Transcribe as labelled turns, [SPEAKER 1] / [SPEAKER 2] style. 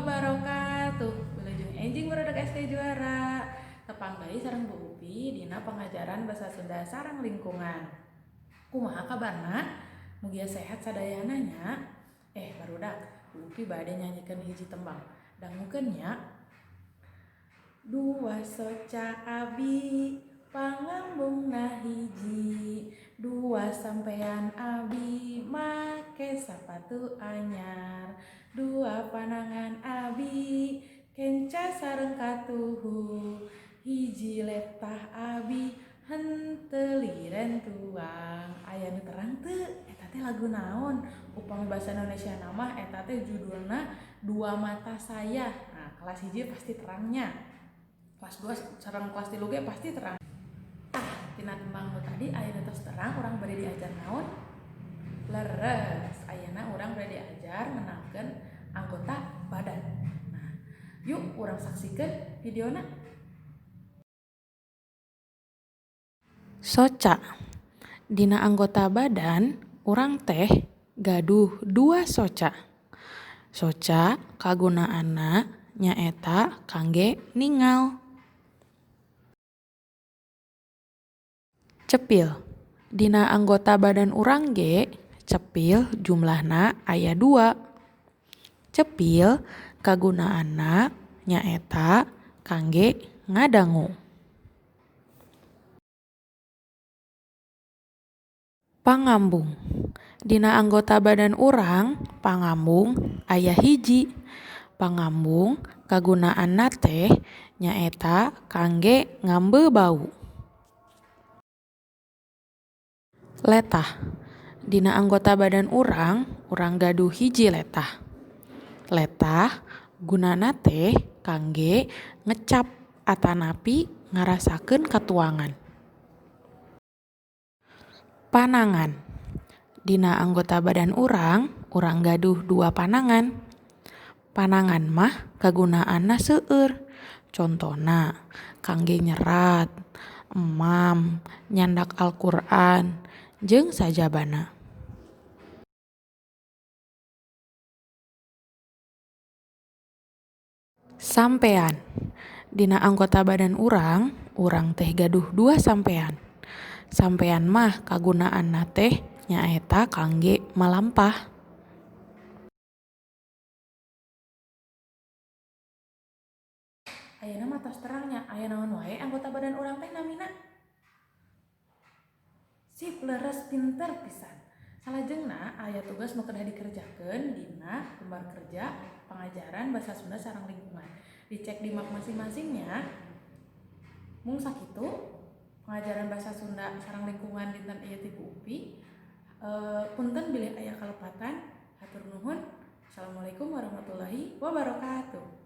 [SPEAKER 1] wabarakatuh. Wilujeng enjing barudak SD juara. Tepanggai sareng Bu Upi dina pengajaran Basa Sunda sareng lingkungan. Kumaha kabarna? Mugia sehat sadayana nya. Barudak, Bu Upi bade nyanyikan hiji tembang. Dangukeun nya. Dua soca abi pangambungna hiji, dua sampean abi make sapatu anyar, dua panangan abi kenca sareng katuhu, hiji letah abi henteu liren tuang. Aya nu terang teu? Eta teh lagu naon? Upami basa Indonesia nama eta teh judulna Dua Mata Saya. Nah, kelas 1 pasti terangnya. Kelas 2 sareng kelas 3 ge pasti terang. Tina tembang nu tadi ayeuna tos terang urang bari diajar naon? Leres. Ayeuna urang bari diajar ngenalkeun anggota badan. Nah, yuk urang saksikeun videona. Soca. Dina anggota badan urang teh gaduh 2 soca. Soca kagunaanna nyaeta kangge ningal. Cepil. Dina anggota badan urang ge cepil jumlahna aya 2. Cepil kagunaanna nyaeta kangge ngadangu. Pangambung. Dina anggota badan urang pangambung aya hiji. Pangambung kagunaanna teh nyaeta kangge ngambeu bau. Letah. Dina anggota badan urang gaduh hiji letah. Letah gunana teh kangge ngecap atanapi ngarasakeun katuangan. Panangan. Dina anggota badan urang gaduh 2 panangan. Panangan mah kagunaanna seueur. Contona kangge nyerat, emam, nyandak Al-Qur'an, jeung sajabana. Sampean. Dina anggota badan urang teh gaduh 2 sampean. Sampean mah kagunaanna teh nyaeta kangge malampah. Ayeuna mah tos terangnya, aya naon wae anggota badan urang teh namina. Sip, leres, pinter pisan. Salajengna aya tugas nu kedah dikerjakeun dina lembar kerja pengajaran Basa Sunda sareng lingkungan. Dicek di map masing-masingnya. Mung sakitu pengajaran Basa Sunda sareng lingkungan dinten ieu ti Bu Upi. Punten bilih aya kalepatan. Hatur nuhun. Assalamualaikum warahmatullahi wabarakatuh.